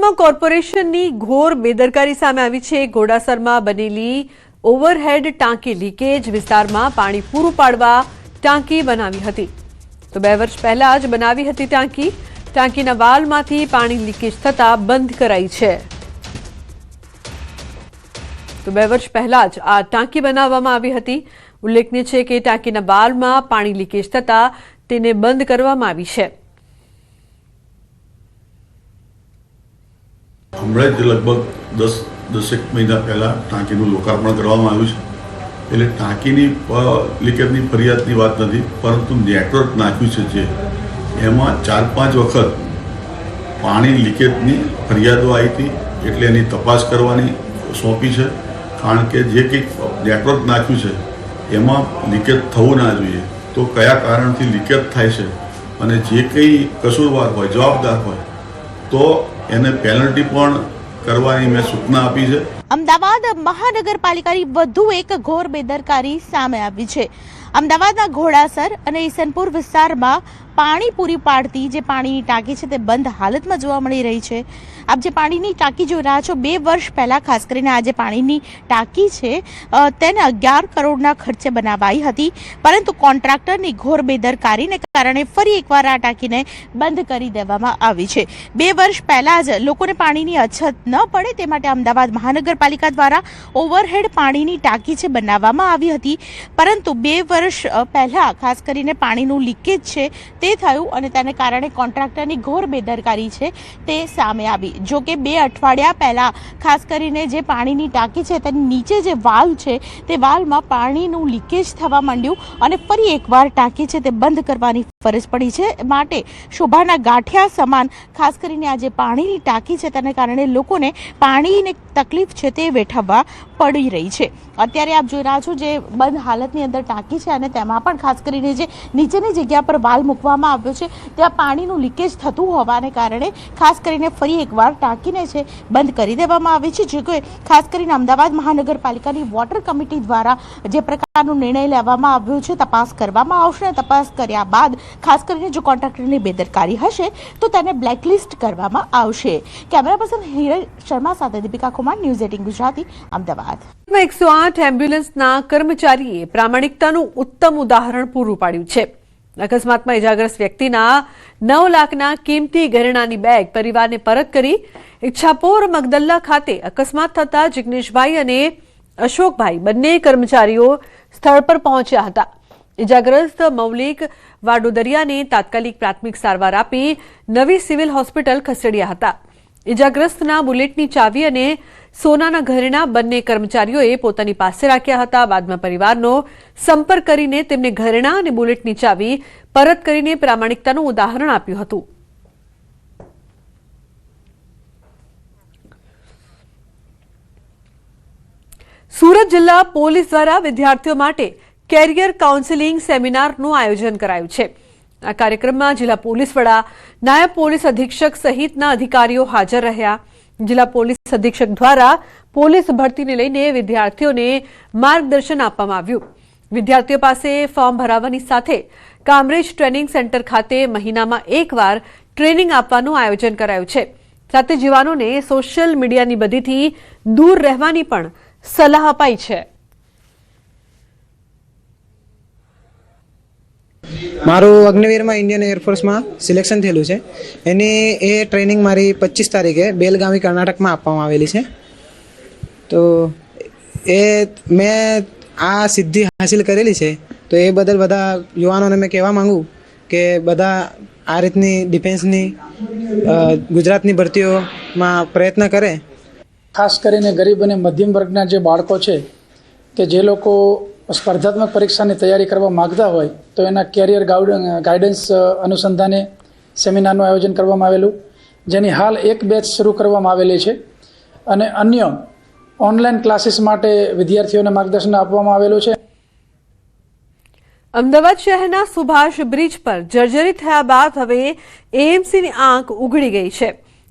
અમદાવાદમાં કોર્પોરેશનની ઘોર બેદરકારી સામે આવી છે। ઘોડાસરમાં બનેલી ઓવરહેડ ટાંકી લીકેજ વિસ્તારમાં પાણી પૂરું પાડવા ટાંકી બનાવી હતી। તો 2 વર્ષ પહેલા જ બનાવી હતી ટાંકીના વાલ્વમાંથી પાણી લીકેજ થતા બંધ કરાઈ છે। તો 2 વર્ષ પહેલા જ આ ટાંકી બનાવવામાં આવી હતી। ઉલ્લેખનીય છે કે ટાંકીના વાલ્વમાં પાણી લીકેજ થતા તેને બંધ કરવામાં આવી છે। હમણાં જ લગભગ 10 મહિના પહેલાં ટાંકીનું લોકાર્પણ કરવામાં આવ્યું છે। એટલે ટાંકીની લીકેજની ફરિયાદની વાત નથી, પરંતુ નેટવર્ક નાખ્યું છે જે એમાં 4-5 વખત પાણી લીકેજની ફરિયાદો આવી હતી। એટલે એની તપાસ કરવાની સોંપી છે, કારણ કે જે કંઈક નેટવર્ક નાખ્યું છે એમાં લીકેજ થવું ના જોઈએ। તો કયા કારણથી લીકેજ થાય છે અને જે કંઈ કસૂરવાર હોય, જવાબદાર હોય તો એને પેનલ્ટી પણ કરવાની મેં સૂચના આપી છે। અમદાવાદ મહાનગરપાલિકાની વધુ એક ઘોર બેદરકારી સામે આવી છે। અમદાવાદના ઘોડાસર અને ઈસનપુર વિસ્તારમાં પાણી પૂરી પાડતી જે પાણીની ટાંકી છે તે બંધ હાલતમાં જોવા મળી રહી છે। આપ જે પાણીની ટાંકી જોઈ રહ્યા છો, 2 વર્ષ પહેલા ખાસ કરીને આ જે પાણીની ટાંકી છે તેને 11 કરોડના ખર્ચે બનાવાઈ હતી, પરંતુ કોન્ટ્રાક્ટરની ઘોર બેદરકારીને કારણે ફરી એકવાર આ ટાંકીને બંધ કરી દેવામાં આવી છે। 2 વર્ષ પહેલા જ લોકોને પાણીની અછત ન પડે તે માટે અમદાવાદ મહાનગરપાલિકા દ્વારા ઓવરહેડ પાણીની ટાંકી છે બનાવવામાં આવી હતી, પરંતુ 2 વર્ષ પહેલા ખાસ કરીને પાણીનું લીકેજ છે તે થયું અને તેને કારણે કોન્ટ્રાક્ટરની ઘોર બેદરકારી છે તે સામે આવી। જો કે 2 અઠવાડિયા પહેલા ખાસ કરીને જે પાણીની ટાંકી છે તેની નીચે જે વાલ્વ છે તે વાલ્વમાં પાણીનું લીકેજ થવા માંડ્યું અને ફરી એકવાર ટાંકી છે તે બંધ કરવાની ફરજ પડી છે। માટે શોભાના ગાંઠિયા સમાન ખાસ કરીને આ જે પાણીની ટાંકી છે તેને કારણે લોકોને પાણીની તકલીફ છે તે વેઠવવા પડી રહી છે। અત્યારે આપ જોઈ રહ્યા છો જે બંધ હાલતની અંદર ટાંકી છે અને તેમાં પણ ખાસ કરીને જે નીચેની જગ્યા પર વાલ્વ મૂકવામાં આવ્યો છે ત્યાં પાણીનું લીકેજ થતું હોવાને કારણે ખાસ કરીને ફરી એકવાર ટાંકીને છે બંધ કરી દેવામાં આવી છે। જે કોઈ ખાસ કરીને અમદાવાદ મહાનગરપાલિકાની વોટર કમિટી દ્વારા જે પ્રકારનો નિર્ણય લેવામાં આવ્યો છે તપાસ કરવામાં આવશે અને તપાસ કર્યા બાદ ખાસ કરીને જો કોન્ટ્રાક્ટરની બેદરકારી હશે તો તેને બ્લેકલિસ્ટ કરવામાં આવશે। કેમેરા પર્સન હિરલ શર્મા સાથે દીપિકા કુમાર, ન્યૂઝ 18 ગુજરાતી, અમદાવાદ। 108 એમ્બ્યુલન્સના કર્મચારીએ પ્રામાણિકતાનું ઉત્તમ ઉદાહરણ પૂરું પાડ્યું છે। અકસ્માતમાં ઇજાગ્રસ્ત વ્યક્તિના 9 લાખના કિંમતી ઘરેણાની બેગ પરિવારને પરત કરી। ઈચ્છાપોર મગદલ્લા ખાતે અકસ્માત થતા જિગ્નેશભાઈ અને અશોકભાઈ બંને કર્મચારીઓ સ્થળ પર પહોંચ્યા હતા। ઇજાગ્રસ્ત મૌલિક વાડોદરિયાને તાત્કાલિક પ્રાથમિક સારવાર આપી નવી સિવિલ હોસ્પિટલ ખસેડ્યા હતા। ઇજાગ્રસ્તના બુલેટની ચાવી અને સોનાના ઘરેણા બંને કર્મચારીઓએ પોતાની પાસે રાખ્યા હતા। બાદમાં પરિવારનો સંપર્ક કરીને તેમને ઘરેણા અને બુલેટની ચાવી પરત કરીને પ્રામાણિકતાનું ઉદાહરણ આપ્યું હતું। સુરત જિલ્લા પોલીસ દ્વારા વિદ્યાર્થીઓ માટે કેરિયર કાઉન્સેલિંગ સેમિનારનું આયોજન કરાયું છે। આ કાર્યક્રમમાં જિલ્લા પોલીસ વડા, નાયબ પોલીસ અધિક્ષક સહિતના અધિકારીઓ હાજર રહ્યા। જિલ્લા પોલીસ અધિક્ષક દ્વારા પોલીસ ભરતીને લઈને વિદ્યાર્થીઓને માર્ગદર્શન આપવામાં આવ્યું। વિદ્યાર્થીઓ પાસે ફોર્મ ભરાવવાની સાથે કામરેજ ટ્રેનિંગ સેન્ટર ખાતે મહિનામાં એકવાર ટ્રેનિંગ આપવાનું આયોજન કરાયું છે। સાથે જવાનોને સોશિયલ મીડિયાની બદીથી દૂર રહેવાની પણ સલાહ અપાઈ છે। મારું અગ્નિવીરમાં ઇન્ડિયન એરફોર્સમાં સિલેક્શન થયેલું છે। એ ટ્રેનિંગ મારી 25 તારીખે બેલગાવી કર્ણાટકમાં આપવામાં આવેલી છે। તો મેં આ સિદ્ધિ હાસિલ કરેલી છે, તો એ બદલ બધા યુવાનોને મેં કહેવા માંગુ કે બધા આ રીતની ડિફેન્સની ગુજરાતની ભરતીઓમાં પ્રયત્ન કરે। ખાસ કરીને ગરીબ અને મધ્યમ વર્ગના જે બાળકો છે કે જે લોકો સ્પર્ધાત્મક પરીક્ષાની તૈયારી કરવા માગતા હોય તો એના કેરિયર ગાઈડન્સ અનુસંધાને સેમિનારનું આયોજન કરવામાં આવેલું, જેની હાલ એક બેચ શરૂ કરવામાં આવેલી છે અને અન્ય ઓનલાઈન ક્લાસીસ માટે વિદ્યાર્થીઓને માર્ગદર્શન આપવામાં આવેલું છે। અમદાવાદ શહેરના સુભાષ બ્રિજ પર જર્જરિત થયા બાદ હવે એએમસીની આંખ ઉઘડી ગઈ છે।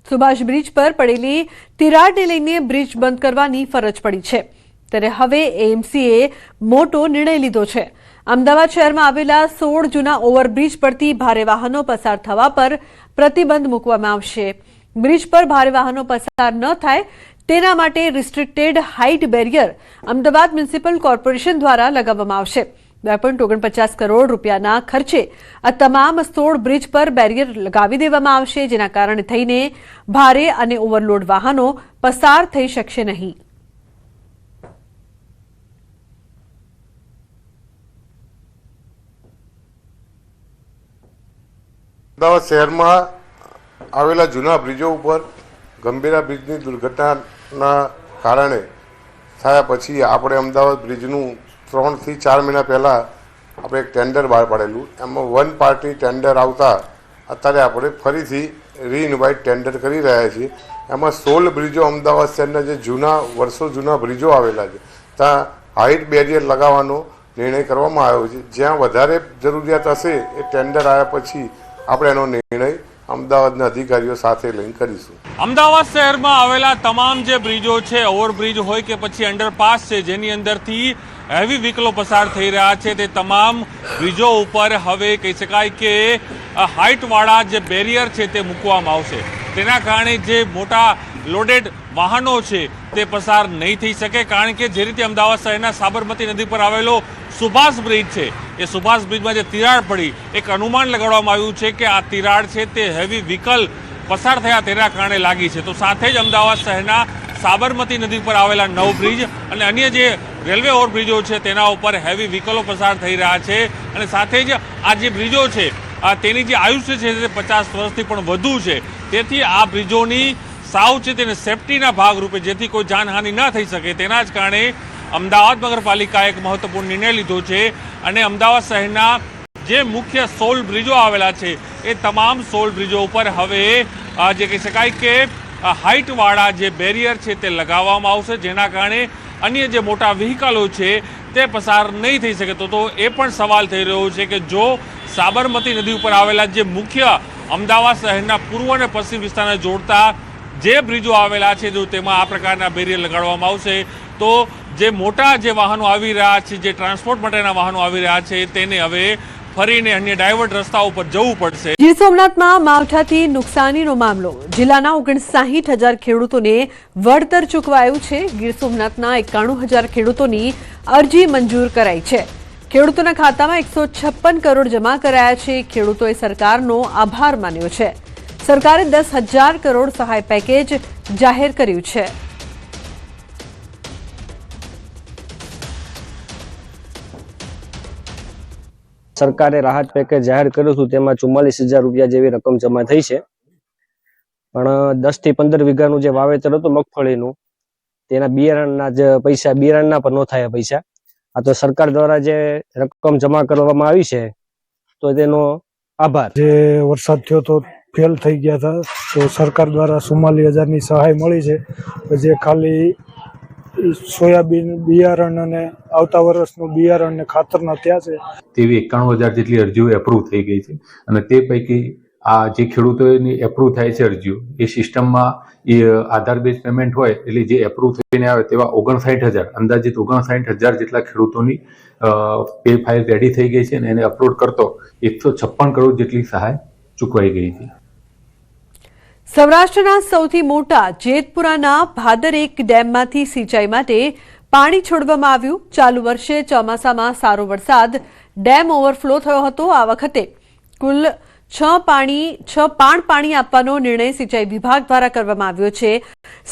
સુભાષ બ્રિજ પર પડેલી તિરાડને લઈને બ્રિજ બંધ કરવાની ફરજ પડી છે, ત્યારે હવે એએમસીએ મોટો નિર્ણય લીધો છે। અમદાવાદ શહેરમાં આવેલા 16 જૂના ઓવરબ્રિજ પરથી ભારે વાહનો પસાર થવા પર પ્રતિબંધ મૂકવામાં આવશે। બ્રિજ પર ભારે વાહનો પસાર ન થાય તેના માટે restricted height barrier Ahmedabad municipal corporation દ્વારા લગાવવામાં આવશે. 2.49 કરોડ રૂપિયાના ખર્ચે આ તમામ 16 બ્રિજ પર બેરિયર લગાવી દેવામાં આવશે, જેના કારણે થઈને ભારે અને ઓવરલોડ વાહનો પસાર થઈ શકશે નહીં. અમદાવાદ શહેરમાં આવેલા જૂના બ્રિજો ઉપર ગંભીરા બ્રિજની દુર્ઘટનાના કારણે થયા પછી આપણે અમદાવાદ બ્રિજનું 3 થી 4 મહિના પહેલાં આપણે એક ટેન્ડર બહાર પાડેલું. એમાં 1 પાર્ટી ટેન્ડર આવતા અત્યારે આપણે ફરીથી રીઇન્વાઇટ ટેન્ડર કરી રહ્યા છીએ. એમાં 16 બ્રિજો અમદાવાદ શહેરના જે વર્ષો જૂના બ્રિજો આવેલા છે ત્યાં હાઇટ બેરિયર લગાવવાનો નિર્ણય કરવામાં આવ્યો છે. જ્યાં વધારે જરૂરિયાત હશે એ ટેન્ડર આવ્યા પછી આપણે એનો નિર્ણય અમદાવાદના અધિકારીઓ સાથે લઈને કરીશું. અમદાવાદ શહેરમાં આવેલા તમામ જે બ્રિજો છે, ઓવરબ્રિજ હોય કે પછી અંડરપાસ છે, જેની અંદરથી હેવી વ્હીકલો પસાર થઈ રહ્યા છે, તે તમામ બ્રિજો ઉપર હવે કહી શકાય કે હાઇટવાળા જે બેરિયર છે તે મૂકવામાં આવશે. તેના કારણે જે મોટા લોડેડ વાહનો છે તે પસાર નહીં થઈ શકે. કારણ કે જે રીતે અમદાવાદ શહેરના સાબરમતી નદી પર આવેલો સુભાષ બ્રિજ છે, એ સુભાષ બ્રિજમાં જે તિરાડ પડી, એક અનુમાન લગાડવામાં આવ્યું છે કે આ તિરાડ છે તે હેવી વ્હીકલ પસાર થયા તેના કારણે લાગી છે. તો સાથે જ અમદાવાદ શહેરના સાબરમતી નદી પર આવેલા 9 બ્રિજ અને અન્ય જે રેલવે ઓવરબ્રિજો છે તેના ઉપર હેવી વ્હીકલો પસાર થઈ રહ્યા છે. અને સાથે જ આ જે બ્રિજો છે તેની જે આયુષ્ય છે તે 50 વર્ષથી પણ વધુ છે. તેથી આ બ્રિજોની સાવચેતી અને સેફટીના ભાગરૂપે, જેથી કોઈ જાનહાનિ ન થઈ શકે, તેના જ કારણે અમદાવાદ નગરપાલિકાએ એક મહત્વપૂર્ણ નિર્ણય લીધો છે અને અમદાવાદ શહેરના જે મુખ્ય 16 બ્રિજો આવેલા છે એ તમામ 16 બ્રિજો ઉપર હવે જે કહી શકાય કે હાઇટવાળા જે બેરિયર છે તે લગાવવામાં આવશે, જેના કારણે અન્ય જે મોટા વ્હીકલો છે તે પસાર નહીં થઈ શકે. તો એ પણ સવાલ થઈ રહ્યો છે કે જો સાબરમતી નદી ઉપર આવેલા જે મુખ્ય અમદાવાદ શહેરના પૂર્વ અને પશ્ચિમ વિસ્તારને જોડતા જે બ્રિજો આવેલા છે, જો તેમાં આ પ્રકારના બેરિયર લગાડવામાં આવશે તો જે મોટા જે વાહનો આવી રહ્યા છે, જે ટ્રાન્સપોર્ટ માટેના વાહનો આવી રહ્યા છે, તેને હવે ફરીને અન્ય ડાયવર્ટ રસ્તાઓ પર જવું પડશે. ગીર સોમનાથમાં માવઠાથી નુકસાનીનો મામલો. જિલ્લાના 59,000 ખેડૂતોને વળતર ચૂકવાયું છે. ગીર સોમનાથના 91,000 ખેડૂતોની અરજી મંજૂર કરાઈ છે. ખેડૂતોના ખાતામાં 156 કરોડ જમા કરાયા છે. ખેડૂતોએ સરકારનો આભાર માન્યો છે. સરકારે 10,000 કરોડ સહાય પેકેજ જાહેર કર્યું છે. સરકારે રાહત પેકેજ જાહેર કર્યું હતું, તેમાં 44,000 રૂપિયા જેવી રકમ જમા થઈ છે. પણ 10 થી 15 વીઘાનું જે વાવેતર હતું મગફળીનું, તેના બિયારણના જ પૈસા, બિયારણના પર ન થયા પૈસા. આ તો સરકાર દ્વારા જે રકમ જમા કરવામાં આવી છે તો તેનો આભાર. જે વરસાદ થયો તો ફેલ થઈ ગયા હતા, તો સરકાર દ્વારા 44,000ની સહાય મળી છે. જે ખાલી સોયાબીન બિયારણ અને આવતા વર્ષનું બિયારણ ને ખાતરના ત્યાં છે તેવી 91,000 જેટલી અરજીઓ એપ્રુવ થઈ ગઈ છે. અને તે પૈકી આ જે ખેડૂતોની એપ્રુવ થાય છે અરજીઓ, એ સિસ્ટમમાં એ આધાર બેઝ પેમેન્ટ હોય એટલે જે એપ્રુવ થઈને આવે તેવા 59,000, અંદાજિત 59,000 જેટલા ખેડૂતોની પે ફાઇલ રેડી થઈ ગઈ છે અને એને અપલોડ કરતો 156 કરોડ જેટલી સહાય ચૂકવાઈ ગઈ છે. સૌરાષ્ટ્રના સૌથી મોટા જેતપુરાના ભાદર 1 ડેમમાંથી સિંચાઈ માટે પાણી છોડવામાં આવ્યું. ચાલુ વર્ષે ચોમાસામાં સારો વરસાદ, ડેમ ઓવરફ્લો થયો હતો. આ વખતે કુલ 6 પાણી આપવાનો નિર્ણય સિંચાઈ વિભાગ દ્વારા કરવામાં આવ્યો છે.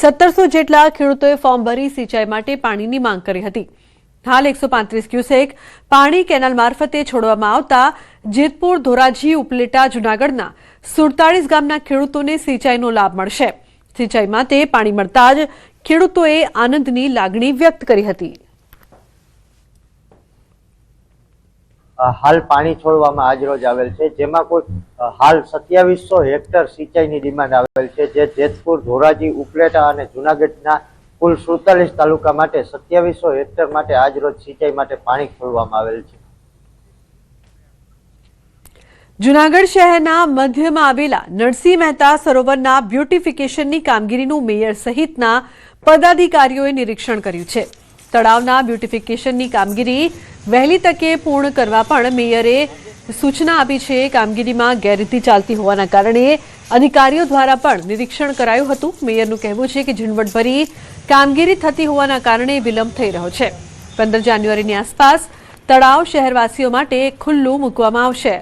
1700 જેટલા ખેડૂતોએ ફોર્મ ભરી સિંચાઈ માટે પાણીની માંગ કરી હતી. હાલ 135 ક્યુસેક પાણી કેનાલ મારફતે છોડવામાં આવતા જેતપુર, ધોરાજી, ઉપલેટા, જૂનાગઢના 47 ગામના ખેડૂતોને સિંચાઈનો લાભ મળશે. સિંચાઈ માટે પાણી મળતા જ ખેડૂતોએ આનંદની લાગણી વ્યક્ત કરી હતી. હાલ પાણી છોડવામાં આજરોજ આવેલ છે, જેમાં કુલ હાલ 2700 હેક્ટર સિંચાઈની ડિમાન્ડ આવેલ છે. જે જેતપુર, ધોરાજી, ઉપલેટા અને જૂનાગઢના કુલ 47 તાલુકા માટે 2700 હેક્ટર માટે આજરોજ સિંચાઈ માટે પાણી છોડવામાં આવેલ છે. જૂનાગઢ શહેરના મધ્યમાં આવેલા નરસિંહ મહેતા સરોવરના બ્યુટિફિકેશનની કામગીરીનું મેયર સહિતના પદાધિકારીઓએ નિરીક્ષણ કર્યું છે. તળાવના બ્યુટિફિકેશનની કામગીરી વહેલી તકે પૂર્ણ કરવા પણ મેયરે સૂચના આપી છે. કામગીરીમાં ગેરરીતિ ચાલતી હોવાના કારણે અધિકારીઓ દ્વારા પણ નિરીક્ષણ કરાયું હતું. મેયરનું કહેવું છે કે ઝીણવટભરી કામગીરી થતી હોવાના કારણે વિલંબ થઈ રહ્યો છે. 15 જાન્યુઆરીની આસપાસ તળાવ શહેરવાસીઓ માટે ખુલ્લું મૂકવામાં આવશે.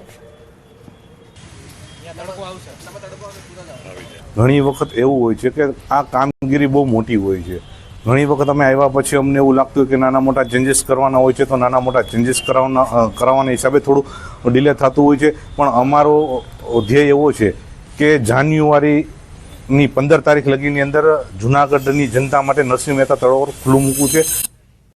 ઘણી વખત એવું હોય છે કે આ કામગીરી બહુ મોટી હોય છે. ઘણી વખત અમે આવ્યા પછી અમને એવું લાગતું હોય કે નાના મોટા ચેન્જીસ કરવાના હોય છે, તો નાના મોટા ચેન્જીસ કરાવવાના હિસાબે થોડું ડિલે થતું હોય છે. પણ અમારો ધ્યેય એવો છે કે જાન્યુઆરીની 15 તારીખ લગીની અંદર જુનાગઢની જનતા માટે નરસિંહ મહેતા તળાવ ખુલ્લું મૂકવું છે.